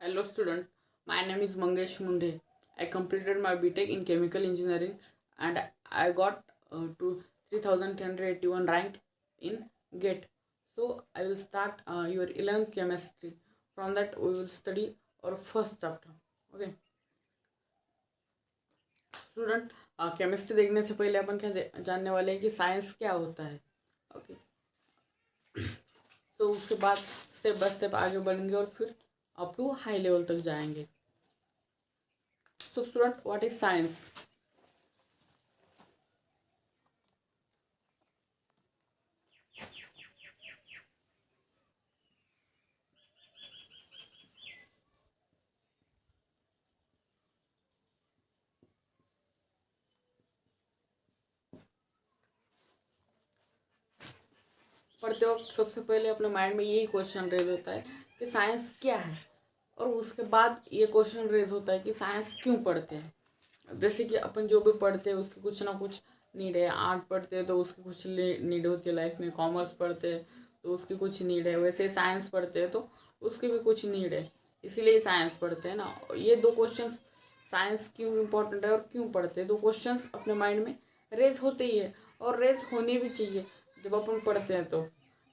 Hello student, my name is Mangesh Munde. I completed my BTech in chemical engineering and I got to 3381 rank in GATE. So I will start your 11th chemistry. From that we will study our first chapter. Okay student, chemistry देखने से पहले अपन क्या जानने वाले हैं कि science क्या होता है. ओके तो उसके बाद स्टेप बाय स्टेप आगे बढ़ेंगे और फिर अप टू हाई लेवल तक जाएंगे. So student, what is science? पढ़ते वक्त सबसे पहले अपने माइंड में यही क्वेश्चन रेज होता है कि साइंस क्या है, और उसके बाद ये क्वेश्चन रेज होता है कि साइंस क्यों पढ़ते हैं. जैसे कि अपन जो भी पढ़ते हैं उसकी कुछ ना कुछ नीड है. आर्ट पढ़ते हैं तो उसकी कुछ नीड होती है लाइफ में. कॉमर्स पढ़ते हैं तो उसकी कुछ नीड है. वैसे साइंस पढ़ते हैं तो उसकी भी कुछ नीड है, इसीलिए साइंस पढ़ते हैं ना. ये दो क्वेश्चन, साइंस क्यों इम्पोर्टेंट है और क्यों पढ़ते हैं, दो क्वेश्चन अपने माइंड में रेज होते ही है और रेज होने भी चाहिए जब अपन पढ़ते हैं तो.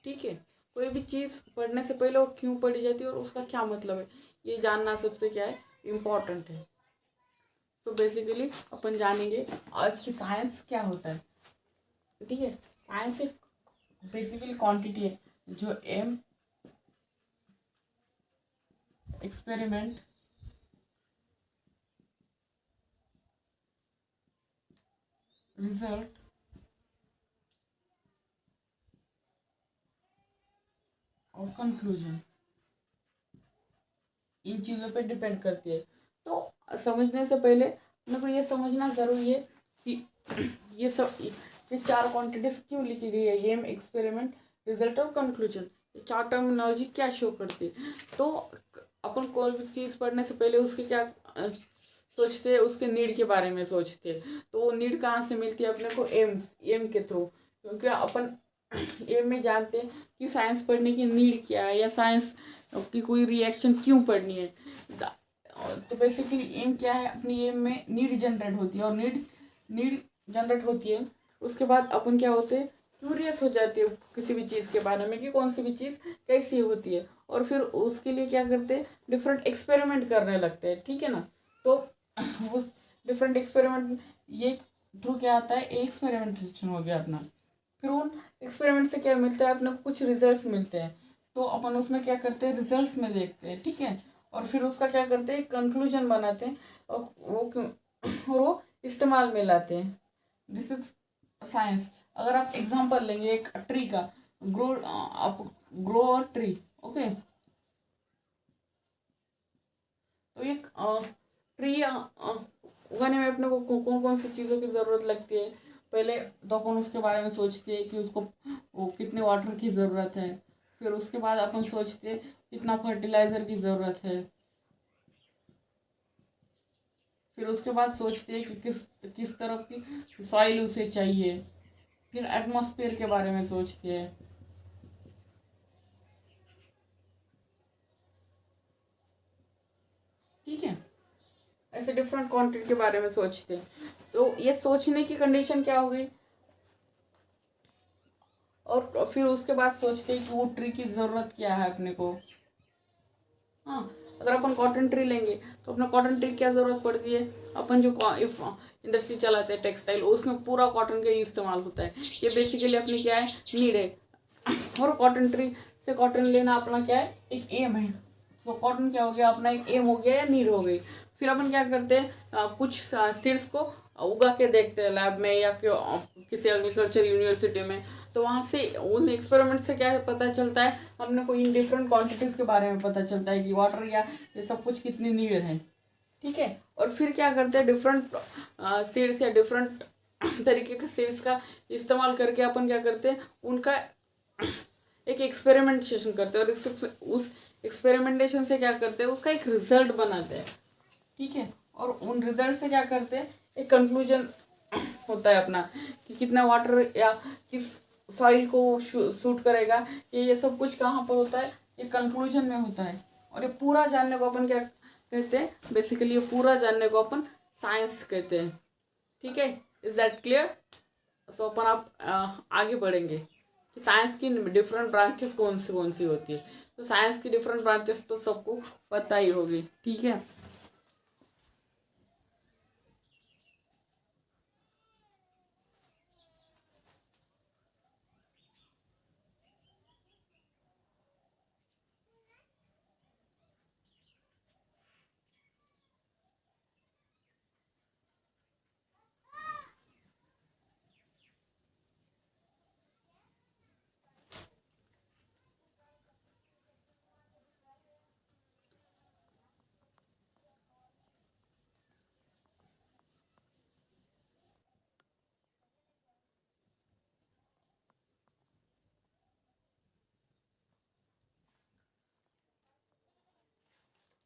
ठीक है, कोई भी चीज़ पढ़ने से पहले वो क्यों पढ़ी जाती है और उसका क्या मतलब है, ये जानना सबसे क्या है, इम्पोर्टेंट है. तो बेसिकली अपन जानेंगे आज की साइंस क्या होता है. ठीक है, साइंस एक बेसिकली क्वांटिटी है जो एम एक्सपेरिमेंट रिजल्ट और कंक्लूजन, इन चीज़ों पे डिपेंड करती है. तो समझने से पहले मेरे को ये समझना ज़रूरी है कि ये चार क्वांटिटीज क्यों लिखी गई है. एम एक्सपेरिमेंट रिजल्ट और कंक्लूजन, ये चार टर्मिनोलॉजी क्या शो करती है. तो अपन कोई भी चीज़ पढ़ने से पहले उसके क्या सोचते हैं, उसके नीड के बारे में सोचते हैं. तो वो नीड कहाँ से मिलती है अपने को, एम के थ्रू. क्योंकि अपन एम में जानते हैं कि साइंस पढ़ने की नीड क्या है या साइंस की कोई रिएक्शन क्यों पढ़नी है. तो बेसिकली एम क्या है, अपनी एम में नीड जनरेट होती है और नीड जनरेट होती है. उसके बाद अपन क्या होते हैं, क्यूरियस हो जाते हैं किसी भी चीज़ के बारे में कि कौन सी भी चीज़ कैसी होती है, और फिर उसके लिए क्या करते हैं, डिफरेंट एक्सपेरिमेंट करने लगते हैं. ठीक है ना. तो उस डिफरेंट एक्सपेरिमेंट ये थ्रू क्या आता है, एक्सपेरिमेंटेशन हो गया अपना. फिर उन एक्सपेरिमेंट से क्या मिलता है अपने को, कुछ रिजल्ट्स मिलते हैं. तो अपन उसमें क्या करते हैं, रिजल्ट्स में देखते हैं. ठीक है, और फिर उसका क्या करते हैं, कंक्लूजन बनाते हैं और वो इस्तेमाल में लाते हैं. This is science. अगर आप एग्जांपल लेंगे एक ट्री का, आप ग्रो अ ट्री. ओके, तो एक ट्री उगाने में अपने को कौन कौन सी चीज़ों की ज़रूरत लगती है. पहले तो अपन उसके बारे में सोचते हैं कि उसको वो कितने वाटर की ज़रूरत है. फिर उसके बाद अपन सोचते हैं कितना फर्टिलाइज़र की ज़रूरत है. फिर उसके बाद सोचते हैं कि किस किस तरह की सॉइल उसे चाहिए. फिर एटमॉस्फेयर के बारे में सोचते हैं. ठीक है, ऐसे डिफरेंट क्वांटिटी के बारे में सोचते हैं. तो ये सोचने की कंडीशन क्या हो गई, और फिर उसके बाद सोचते हैं कि वो ट्री की ज़रूरत क्या है अपने को. हाँ, अगर अपन कॉटन ट्री लेंगे तो अपना कॉटन ट्री क्या ज़रूरत पड़ती है, अपन जो इंडस्ट्री चलाते हैं टेक्सटाइल, उसमें पूरा कॉटन का ही इस्तेमाल होता है. ये बेसिकली अपनी क्या है, नीड है. और कॉटन ट्री से कॉटन लेना अपना क्या है, एक एम है. तो कॉटन क्या हो गया, अपना एक एम हो गया या नीड हो गई. फिर अपन क्या करते हैं, कुछ सीड्स को उगा के देखते हैं लैब में या किसी एग्रीकल्चर यूनिवर्सिटी में. तो वहाँ से उन एक्सपेरिमेंट से क्या पता चलता है, हमने को इन डिफरेंट क्वांटिटीज़ के बारे में पता चलता है कि वाटर या ये सब कुछ कितनी नीड है. ठीक है, और फिर क्या करते हैं, डिफरेंट सीड्स या डिफरेंट तरीके के सीड्स का इस्तेमाल करके अपन क्या करते हैं, उनका एक एक्सपेरिमेंटेशन करते हैं. और उस एक्सपेरिमेंटेशन से क्या करते हैं, उसका एक रिजल्ट बनाते हैं. ठीक है, और उन रिजल्ट से क्या करते हैं, एक कंक्लूजन होता है अपना कि कितना वाटर या किस सॉइल को सूट करेगा. ये सब कुछ कहाँ पर होता है, ये कंक्लूजन में होता है. और ये पूरा जानने को अपन क्या कहते हैं, बेसिकली ये पूरा जानने को अपन साइंस कहते हैं। ठीक है, इज दैट क्लियर? सो अपन आप आगे बढ़ेंगे कि साइंस की डिफरेंट ब्रांचेस कौन सी होती है। तो साइंस की डिफरेंट ब्रांचेस तो सबको पता ही होगी। ठीक है,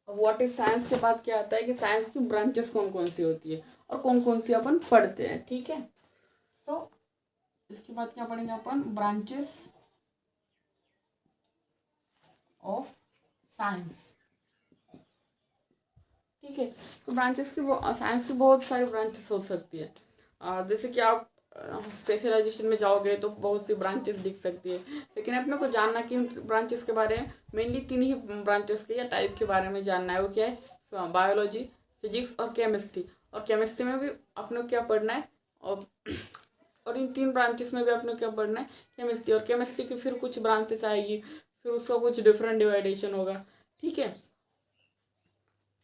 व्हाट इज साइंस के बाद क्या आता है कि साइंस की ब्रांचेस कौन कौन सी होती है और कौन सी अपन पढ़ते हैं। ठीक है, सो इसके बाद क्या पढ़ेंगे अपन, ब्रांचेस ऑफ साइंस। ठीक है, तो ब्रांचेस की साइंस की बहुत सारी ब्रांचेस हो सकती है। जैसे कि आप स्पेशलाइजेशन में जाओगे तो बहुत सी ब्रांचेस दिख सकती है, लेकिन अपने को जानना कि ब्रांचेस के बारे में मेनली 3 ही ब्रांचेस के या टाइप के बारे में जानना है। वो क्या है, बायोलॉजी, फिजिक्स और केमिस्ट्री। और केमिस्ट्री में भी अपने को क्या पढ़ना है, और इन 3 ब्रांचेस में भी अपने को क्या पढ़ना है, केमिस्ट्री। और केमिस्ट्री की फिर कुछ ब्रांचेस आएगी, फिर उसका कुछ डिफरेंट डिवाइडेशन होगा। ठीक है,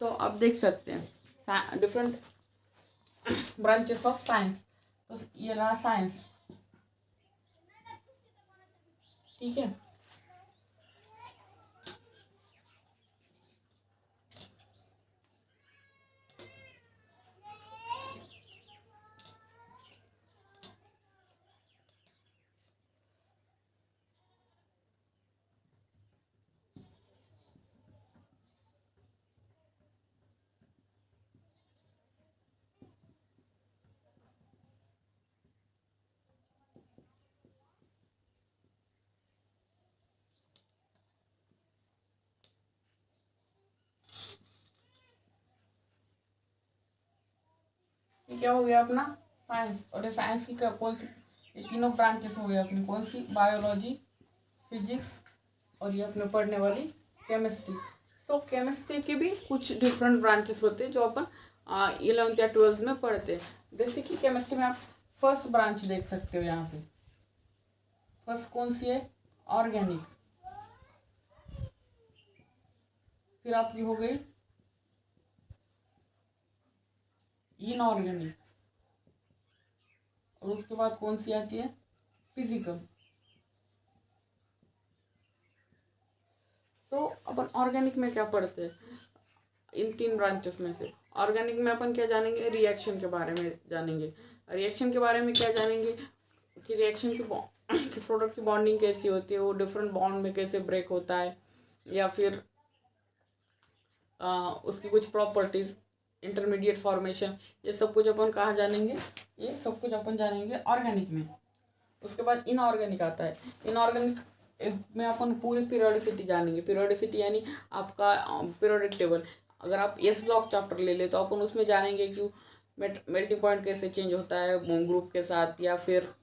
तो आप देख सकते हैं डिफरेंट ब्रांचेस ऑफ साइंस। तो ये रहा साइंस। ठीक है, ये क्या हो गया अपना साइंस। और ये साइंस की कौन सी, ये तीनों ब्रांचेस हो गए अपनी, कौन सी, बायोलॉजी, फिजिक्स और ये अपने पढ़ने वाली केमिस्ट्री। सो केमिस्ट्री के भी कुछ डिफरेंट ब्रांचेस होते हैं जो अपन 11th या 12th में पढ़ते हैं। जैसे कि केमिस्ट्री में आप फर्स्ट ब्रांच देख सकते हो यहाँ से। फर्स्ट कौन सी है, ऑर्गेनिक। फिर आपकी हो गई इनऑर्गेनिक। और उसके बाद कौन सी आती है, फिजिकल। तो अपन ऑर्गेनिक में क्या पढ़ते हैं, इन 3 ब्रांचेस में से ऑर्गेनिक में अपन क्या जानेंगे, रिएक्शन के बारे में जानेंगे। रिएक्शन के बारे में क्या जानेंगे कि रिएक्शन की प्रोडक्ट की बॉन्डिंग कैसी होती है, वो डिफरेंट बॉन्ड में कैसे ब्रेक होता है, या फिर उसकी कुछ प्रॉपर्टीज, इंटरमीडिएट फॉर्मेशन, ये सब कुछ अपन कहाँ जानेंगे, ये सब कुछ अपन जानेंगे ऑर्गेनिक में। उसके बाद इनऑर्गेनिक आता है। इनऑर्गेनिक में अपन पूरी पीरियोडिसिटी जानेंगे। पीरियोडिसिटी यानी आपका पीरियोडिक टेबल। अगर आप एस ब्लॉक चैप्टर ले ले तो अपन उसमें जानेंगे कि मेल्टिंग पॉइंट कैसे चेंज होता है ग्रुप के साथ, या फिर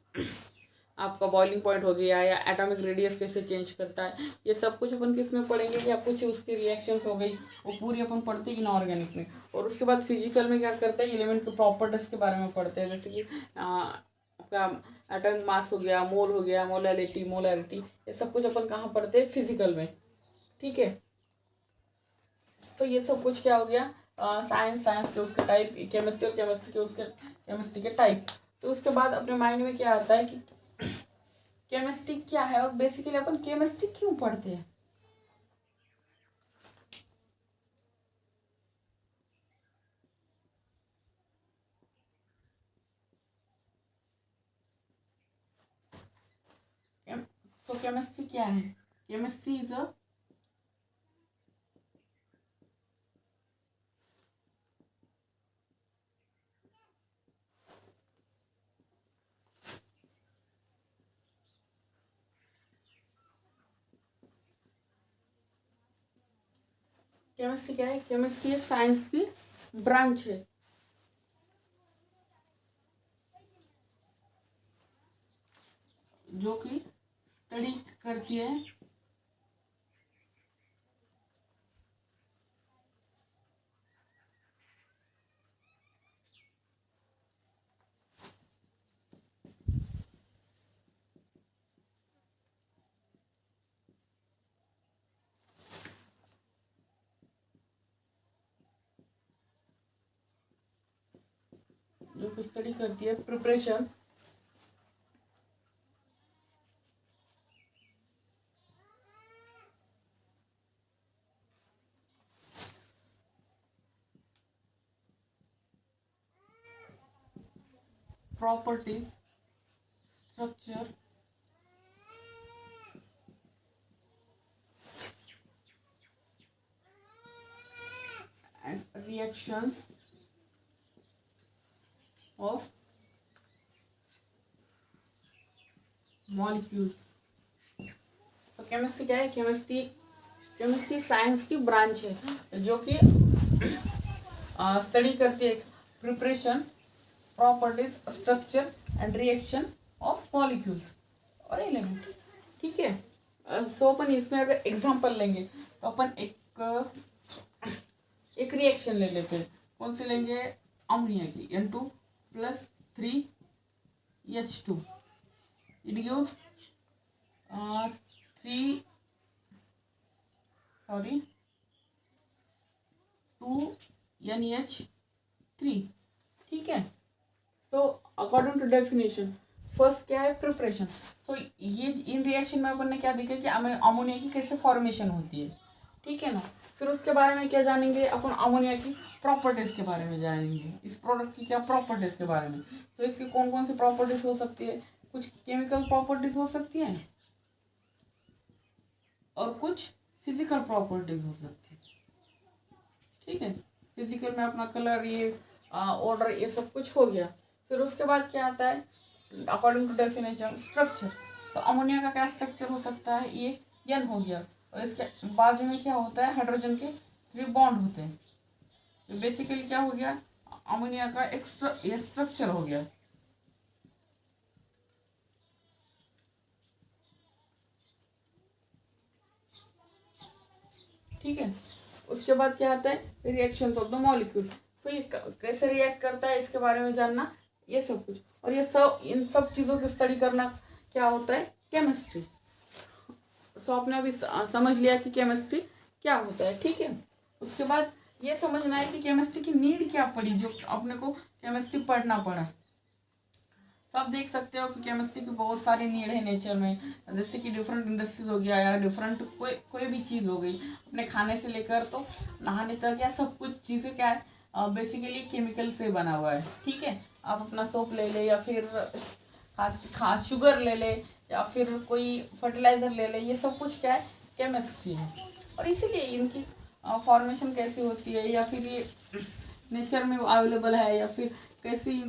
आपका बॉइलिंग पॉइंट हो गया, या एटॉमिक रेडियस कैसे चेंज करता है। ये सब कुछ अपन किस में पढ़ेंगे, या कुछ उसकी रिएक्शंस हो गई वो पूरी अपन पढ़ते हैं इनऑर्गेनिक में। और उसके बाद फिजिकल में क्या करते हैं, एलिमेंट के प्रॉपर्टीज के बारे में पढ़ते हैं। जैसे कि आपका एटॉमिक मास हो गया, मोल हो गया, मोलैरिटी, ये सब कुछ अपन कहाँ पढ़ते हैं, फिजिकल में। ठीक है, तो ये सब कुछ क्या हो गया, साइंस के उसके टाइप, केमिस्ट्री और केमिस्ट्री के उसके केमिस्ट्री के टाइप। तो उसके बाद अपने माइंड में क्या आता है कि केमिस्ट्री क्या है और बेसिकली अपन केमिस्ट्री क्यों पढ़ते हैं। तो केमिस्ट्री क्या है, केमिस्ट्री इज अ केमिस्ट्री क्या है? केमिस्ट्री एक साइंस की ब्रांच है जो कि स्टडी करती है preparation properties structure and reactions of molecules। तो केमिस्ट्री क्या है? केमिस्ट्री साइंस की ब्रांच है जो कि स्टडी करती है preparation properties structure and reaction of molecules और एलिमेंट। ठीक है। सो अपन इसमें अगर एग्जांपल लेंगे तो अपन एक रिएक्शन ले लेते हैं। कौन सी लेंगे? अमोनिया की N2+3H2 इट गिव्स 2NH3। ठीक है। So according to definition first क्या है? प्रिपरेशन। तो ये इन रिएक्शन में अपन ने क्या देखा कि अमोनिया की कैसे फॉर्मेशन होती है। ठीक है ना। फिर उसके बारे में क्या जानेंगे अपन? अमोनिया की प्रॉपर्टीज के बारे में जानेंगे, इस प्रोडक्ट की क्या प्रॉपर्टीज के बारे में। तो इसकी कौन कौन सी प्रॉपर्टीज हो सकती है? कुछ केमिकल प्रॉपर्टीज हो सकती है और कुछ फिजिकल प्रॉपर्टीज हो सकती है। ठीक है। फिजिकल में अपना कलर, ये ऑर्डर, ये सब कुछ हो गया। फिर उसके बाद क्या आता है? According to definition structure. तो अमोनिया का क्या स्ट्रक्चर हो सकता है? ये N हो गया और इसके बाजू में क्या होता है? हाइड्रोजन के 3 बॉन्ड होते हैं। तो बेसिकली क्या हो गया? अमोनिया का ये स्ट्रक्चर हो गया। ठीक है। उसके बाद क्या आता है? Reactions of the molecule. तो ये कैसे रिएक्ट करता है इसके बारे में जानना, ये सब कुछ। और ये सब, इन सब चीज़ों की स्टडी करना क्या होता है? केमिस्ट्री। सो आपने अभी समझ लिया कि केमिस्ट्री क्या होता है। ठीक है। उसके बाद ये समझना है कि केमिस्ट्री की नीड क्या पड़ी, जो अपने को केमिस्ट्री पढ़ना पड़ा। तो आप देख सकते हो कि केमिस्ट्री की बहुत सारी नीड है नेचर में। जैसे कि डिफरेंट इंडस्ट्रीज हो गया या डिफरेंट कोई भी चीज़ हो गई, अपने खाने से लेकर तो नहाने तक, या सब कुछ चीज़ें क्या है? बेसिकली केमिकल से बना हुआ है। ठीक है। आप अपना सोप ले ले, या फिर शुगर ले ले, या फिर कोई फर्टिलाइज़र ले ले, ये सब कुछ क्या है? केमिस्ट्री है। और इसीलिए इनकी फॉर्मेशन कैसी होती है, या फिर ये नेचर में अवेलेबल है, या फिर कैसी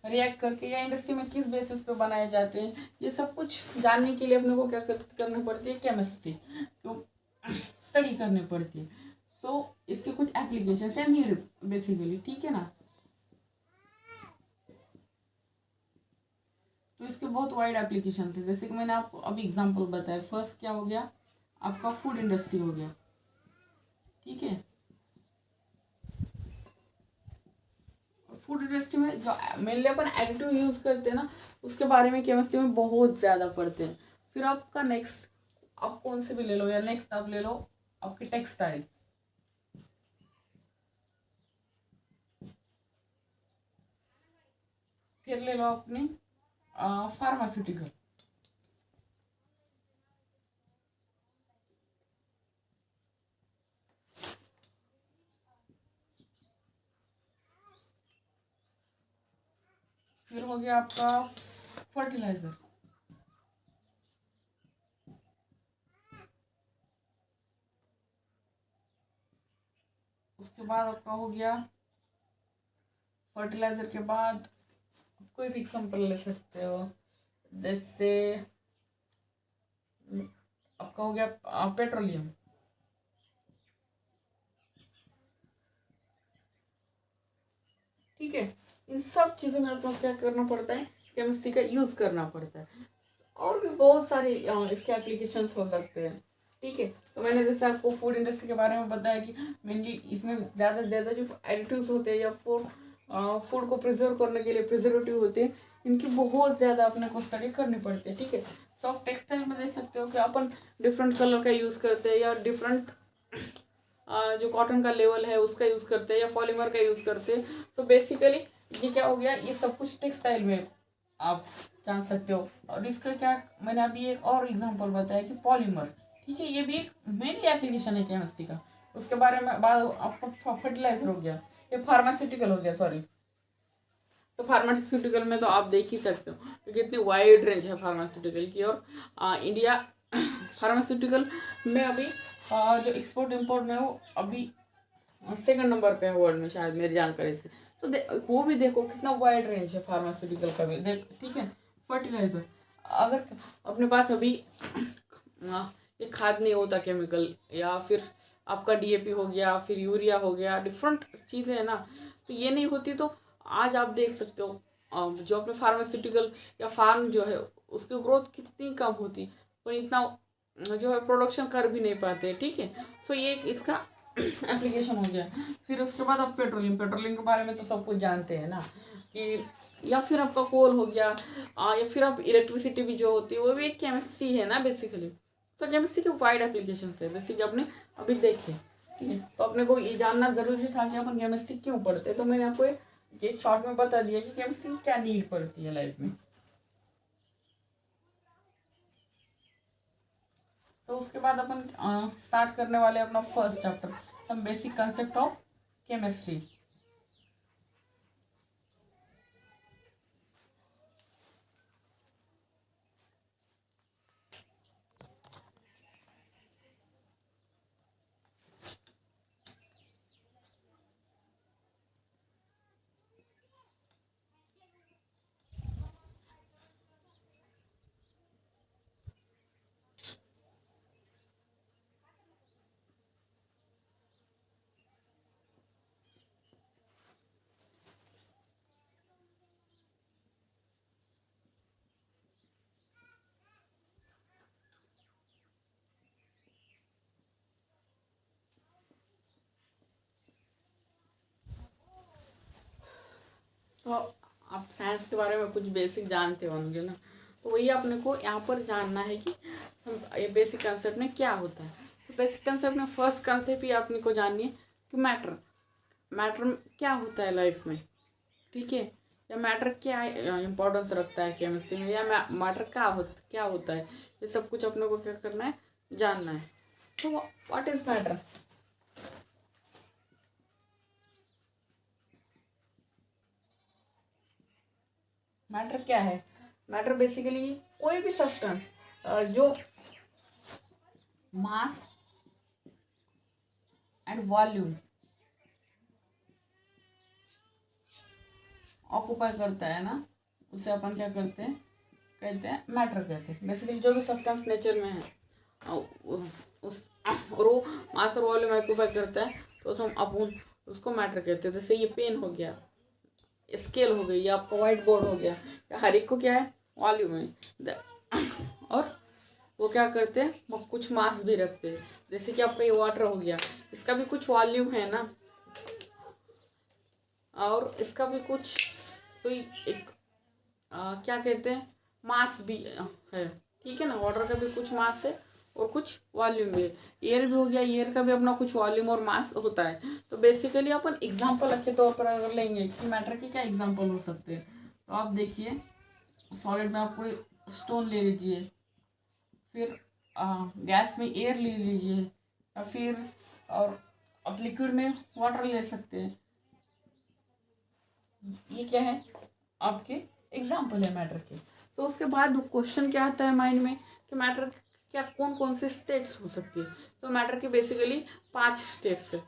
रिएक्ट करके, या इंडस्ट्री में किस बेसिस पे बनाए जाते हैं, ये सब कुछ जानने के लिए अपने को क्या करनी पड़ती है? केमिस्ट्री तो स्टडी करनी पड़ती है। तो इसके कुछ एप्लीकेशन है नीड बेसिकली। ठीक है ना। तो इसके बहुत वाइड एप्लीकेशन है। जैसे कि मैंने आपको अभी एग्जांपल बताया। फर्स्ट क्या हो गया? आपका फूड इंडस्ट्री हो गया। ठीक है। फूड इंडस्ट्री में जो मेनली अपन एडिटिव यूज करते हैं ना, उसके बारे में केमिस्ट्री में बहुत ज़्यादा पढ़ते हैं। फिर आपका नेक्स्ट, आप कौन से भी ले लो, या नेक्स्ट आप ले लो आपकी टेक्सटाइल। फिर ले लो अपनी फार्मास्यूटिकल। फिर हो गया आपका फर्टिलाइजर। उसके बाद आपका हो गया फर्टिलाइजर के बाद कोई भी एग्जाम्पल ले सकते हो। जैसे आपका हो गया पेट्रोलियम। ठीक है। इन सब चीज़ों में आपको क्या करना पड़ता है, केमिस्ट्री का यूज़ करना पड़ता है। और भी बहुत सारे इसके एप्लीकेशंस हो सकते हैं, ठीक है। तो मैंने जैसे आपको फूड इंडस्ट्री के बारे में बताया कि मेनली इसमें ज़्यादा से ज़्यादा जो एडिटिव्स होते हैं या फूड को प्रिजर्व करने के लिए प्रिजर्वेटिव होते हैं, इनकी बहुत ज़्यादा अपने को स्टडी करनी पड़ती है, ठीक है। सॉफ्ट टेक्सटाइल में देख सकते हो कि अपन डिफरेंट कलर का यूज़ करते हैं या डिफरेंट जो कॉटन का लेवल है उसका यूज़ करते हैं या पॉलीमर का यूज़ करते हैं। तो बेसिकली ये क्या हो गया, ये सब कुछ टेक्सटाइल में आप जान सकते हो। और इसका क्या, मैंने अभी एक और एग्जांपल बताया कि पॉलीमर, ठीक है, ये भी एक मेनली एप्लीकेशन है केमिस्ट्री का। उसके बारे में बात, आपका फर्टिलाइजर हो गया, ये फार्मास्यूटिकल हो गया, सॉरी। तो फार्मास्यूटिकल में तो आप देख ही सकते हो कि कितनी वाइड रेंज है फार्मास्यूटिकल की। और इंडिया फार्मास्यूटिकल में अभी जो एक्सपोर्ट इम्पोर्ट में वो अभी सेकंड नंबर पे है वर्ल्ड में शायद, मेरी जानकारी से। तो वो भी देखो कितना वाइड रेंज है फार्मास्यूटिकल का भी, देख, ठीक है। फर्टिलाइजर, अगर अपने पास अभी ये खाद नहीं होता केमिकल, या फिर आपका डीएपी हो गया, फिर यूरिया हो गया, डिफरेंट चीज़ें है ना, तो ये नहीं होती तो आज आप देख सकते हो जो अपने फार्मास्यूटिकल या फार्म जो है उसकी ग्रोथ कितनी कम होती, पर इतना जो है प्रोडक्शन कर भी नहीं पाते, ठीक है। तो ये एक इसका एप्लीकेशन हो गया। फिर उसके बाद आप पेट्रोलियम के बारे में तो सब कुछ जानते हैं ना, कि या फिर आपका कोल हो गया, या फिर आप इलेक्ट्रिसिटी भी जो होती है वो भी एक केमिस्ट्री है ना बेसिकली। तो केमिस्ट्री के वाइड एप्लीकेशन है, जैसे कि आपने अभी देखे, ठीक है। तो अपने को ये जानना जरूरी था कि अपन केमिस्ट्री क्यों पढ़ते हैं। तो मैंने आपको ये शॉर्ट में बता दिया कि केमिस्ट्री क्या नीड पड़ती है लाइफ में। तो उसके बाद अपन स्टार्ट करने वाले अपना first chapter, some basic concept of chemistry. तो आप साइंस के बारे में कुछ बेसिक जानते होंगे ना, तो वही अपने को यहाँ पर जानना है कि ये बेसिक कंसेप्ट में क्या होता है। तो बेसिक कंसेप्ट में फर्स्ट कंसेप्ट ही अपने को जाननी है कि मैटर क्या होता है लाइफ में, ठीक है। या मैटर क्या इम्पोर्टेंस रखता है केमिस्ट्री में, या मैटर क्या होता है, ये सब कुछ अपने को क्या करना है, जानना है। तो व्हाट इज मैटर? मैटर क्या है? मैटर बेसिकली कोई भी सब्सटेंस जो मास एंड वॉल्यूम ऑक्यूपाई करता है ना, उसे अपन क्या कहते हैं मैटर कहते हैं। बेसिकली जो भी सब्सटेंस नेचर में है उस और वो मास और वॉल्यूम ऑक्यूपाई करता है, तो अपन उसको मैटर कहते हैं। जैसे ये पेन हो गया, स्केल हो गई, या आपका वाइट बोर्ड हो गया, या हर एक को क्या है, वॉल्यूम है। और वो क्या करते हैं, वो कुछ मास भी रखते हैं। जैसे कि आपका ये वाटर हो गया, इसका भी कुछ वॉल्यूम है ना, और इसका भी कुछ तो एक क्या कहते हैं, मास भी है, ठीक है ना। वाटर का भी कुछ मास है और कुछ वॉल्यूम भी है। एयर भी हो गया, एयर का भी अपना कुछ वॉल्यूम और मास होता है। तो बेसिकली अपन एग्जांपल के तौर पर अगर लेंगे कि मैटर के क्या एग्जांपल हो सकते हैं, तो आप देखिए सॉलिड में आप कोई स्टोन ले लीजिए, फिर गैस में एयर ले लीजिए, या फिर और आप लिक्विड में वाटर ले सकते हैं। ये क्या है, आपके एग्जाम्पल है मैटर के। तो उसके बाद क्वेश्चन क्या आता है माइंड में कि मैटर क्या कौन कौन से स्टेट्स हो सकती है। तो मैटर के बेसिकली 5 स्टेप्स है।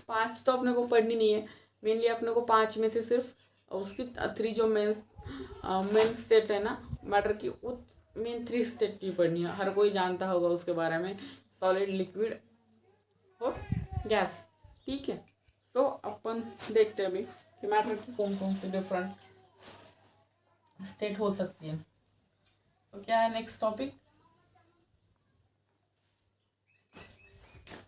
5 तो अपने को पढ़नी नहीं है, मेनली अपने को 5 में से सिर्फ उसकी 3 जो मेन स्टेट्स है ना मैटर की, वो मेन 3 स्टेट की पढ़नी है। हर कोई जानता होगा उसके बारे में, सॉलिड, लिक्विड और गैस, ठीक है। तो अपन देखते हैं अभी कि मैटर की कौन कौन सी डिफरेंट स्टेट हो सकती है। तो क्या है नेक्स्ट टॉपिक?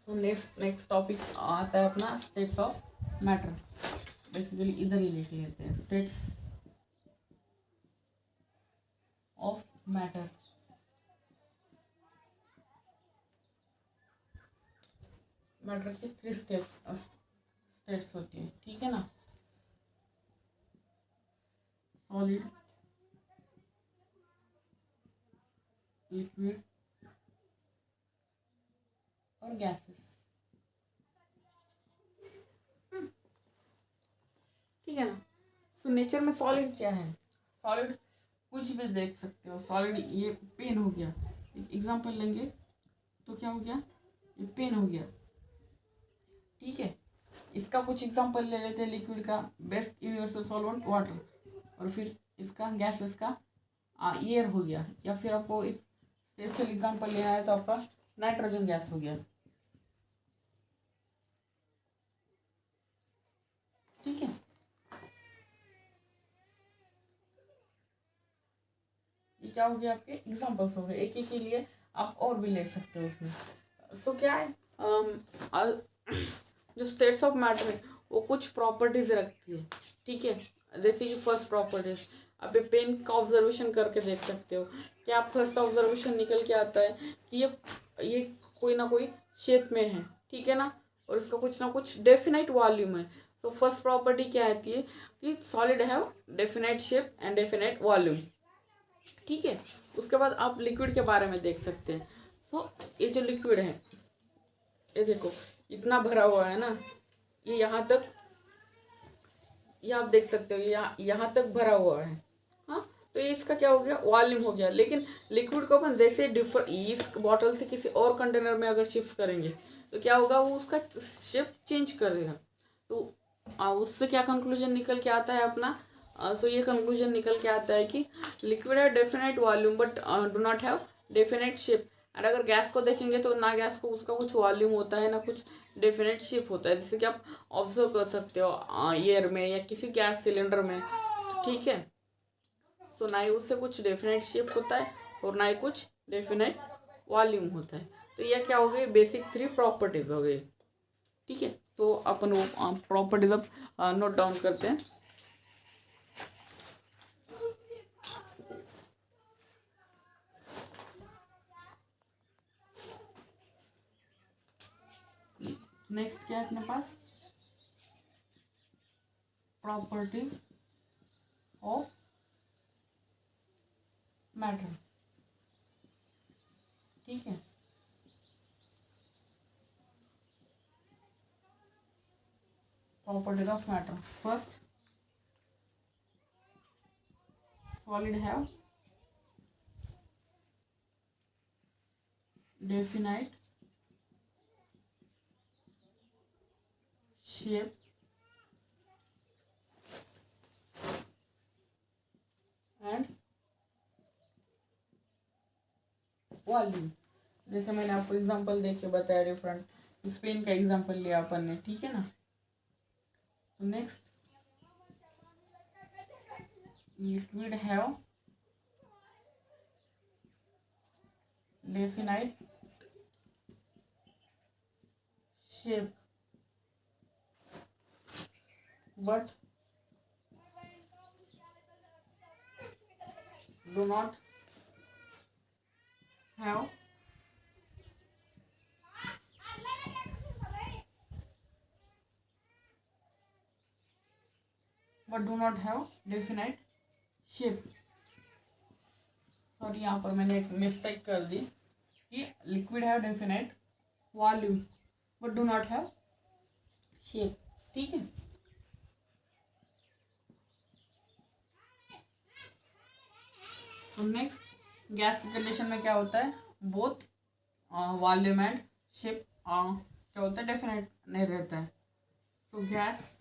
तो नेक्स्ट टॉपिक आता है अपना स्टेट्स ऑफ मैटर। बेसिकली इधर ही लिख लेते हैं, स्टेट्स ऑफ मैटर। मैटर की 3 स्टेट्स होती है, ठीक है ना? सॉलिड, लिक्विड और गैसेस, ठीक है ना? तो नेचर में सॉलिड क्या है? सॉलिड कुछ भी देख सकते हो। सॉलिड, ये पेन हो गया, एग्जांपल लेंगे तो क्या हो गया? ये पेन हो गया, ठीक है। इसका कुछ एग्जांपल ले लेते हैं लिक्विड का। बेस्ट यूनिवर्सल सॉल्वेंट वाटर, और फिर इसका गैसेस का एयर हो गया, या फिर आपको एक स्पेशल एग्जांपल लेना है तो आपका नाइट्रोजन गैस हो गया, ठीक है। ये क्या हो गया? आपके एग्जांपल्स हो गए। एक एक के लिए आप और भी ले सकते हो उसमें। सो क्या है, जो स्टेट्स ऑफ मैटर है वो कुछ प्रॉपर्टीज रखती है, ठीक है। जैसे कि फर्स्ट प्रॉपर्टीज, आप पेन का ऑब्जर्वेशन करके देख सकते हो। क्या आप फर्स्ट ऑब्जर्वेशन निकल के आता है कि ये कोई ना कोई शेप में है, ठीक है ना, और इसका कुछ ना कुछ डेफिनाइट वॉल्यूम है। तो फर्स्ट प्रॉपर्टी क्या आती है कि solid have definite shape and definite volume, ठीक है। उसके बाद आप लिक्विड के बारे में देख सकते हैं। सो ये जो लिक्विड है, ये देखो इतना भरा हुआ है ना, ये यहाँ तक, ये आप देख सकते हो, यहाँ तक भरा हुआ है। हाँ, तो ये इसका क्या हो गया? वॉल्यूम हो गया। लेकिन लिक्विड को अपन जैसे इस बॉटल से किसी और कंटेनर में अगर शिफ्ट करेंगे तो क्या होगा? वो उसका शेप चेंज करेगा। तो उससे क्या कंक्लूजन निकल के आता है अपना? सो ये कंक्लूजन निकल के आता है कि लिक्विड है definite volume but do not have definite shape. And अगर गैस को देखेंगे तो ना गैस को उसका कुछ वॉल्यूम होता है ना कुछ डेफिनेट शेप होता है, जैसे कि आप ऑब्जर्व कर सकते हो एयर में या किसी गैस सिलेंडर में, ठीक है। सो ना ही उससे कुछ डेफिनेट शेप होता है और ना ही कुछ डेफिनेट वॉल्यूम होता है। तो यह क्या हो गई? बेसिक 3 प्रॉपर्टीज हो गई, ठीक है। तो अपन वो प्रॉपर्टीज अब नोट डाउन करते हैं। नेक्स्ट क्या है अपने पास? प्रॉपर्टीज ऑफ मैटर, ठीक है। Properties of matter, first, solid have definite shape and volume. जैसे मैंने आपको एग्जांपल देके बताया, डिफरेंट स्पेन का एग्जांपल लिया अपन ने, ठीक है ना। तो next, liquid have definite shape but do not have definite shape। Sorry, यहाँ पर मैंने एक मिस्टेक कर दी कि liquid have definite volume but do not have shape, ठीक है। तो नेक्स्ट, गैस की कंडीशन में क्या होता है? बोथ वॉल्यूम एंड शेप क्या होता है? डेफिनेट नहीं रहता है। तो gas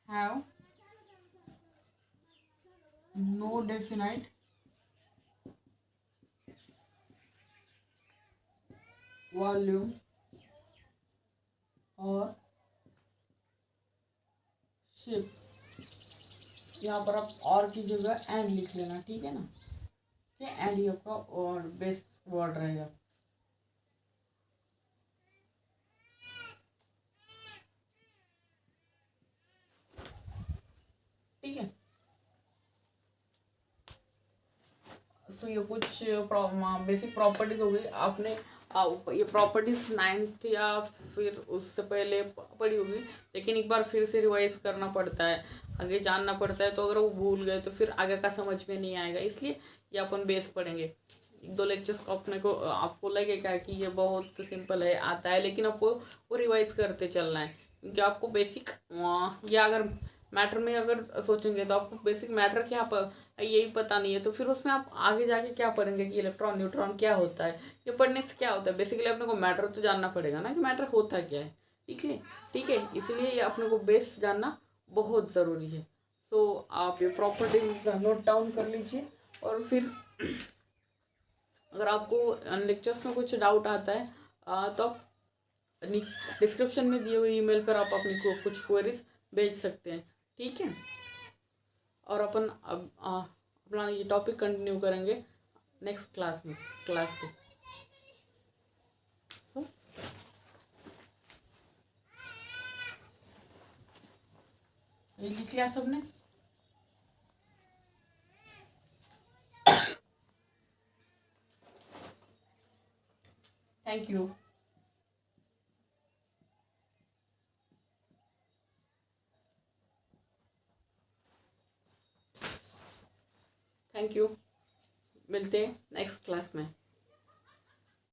have no definite volume और शिप, यहाँ पर आप और की जगह एंड लिख लेना, ठीक है ना। ठीक है, एंड ये आपका और बेस्ट वर्ड रहेगा। ठीक है, सो ये कुछ बेसिक प्रॉपर्टीज हो गई। आपने ये प्रॉपर्टीज 9th या फिर उससे पहले पढ़ी होगी, लेकिन एक बार फिर से रिवाइज करना पड़ता है, आगे जानना पड़ता है। तो अगर वो भूल गए तो फिर आगे का समझ में नहीं आएगा, इसलिए ये अपन बेस पढ़ेंगे। एक दो लेक्चर्स को अपने को आपको लगेगा कि ये बहुत सिंपल है, आता है, लेकिन आपको वो रिवाइज करते चलना है, क्योंकि आपको बेसिक या अगर मैटर में अगर सोचेंगे तो आपको बेसिक मैटर क्या यही पता नहीं है, तो फिर उसमें आप आगे जाके क्या पढ़ेंगे कि इलेक्ट्रॉन न्यूट्रॉन क्या होता है। ये पढ़ने से क्या होता है, बेसिकली अपने को मैटर तो जानना पड़ेगा ना कि मैटर होता क्या है। ठीक है, इसलिए ये अपने को बेस जानना बहुत ज़रूरी है। तो आप ये प्रॉपर्टीज नोट डाउन कर लीजिए, और फिर अगर आपको लेक्चर्स में कुछ डाउट आता है तो आप डिस्क्रिप्शन में दिए हुए ईमेल पर आप अपनी कुछ क्वेरीज भेज सकते हैं। ठीक है, और अपन अब अपना ये टॉपिक कंटिन्यू करेंगे नेक्स्ट क्लास से। ये लिख लिया सबने? Thank you. थैंक यू, मिलते हैं नेक्स्ट क्लास में।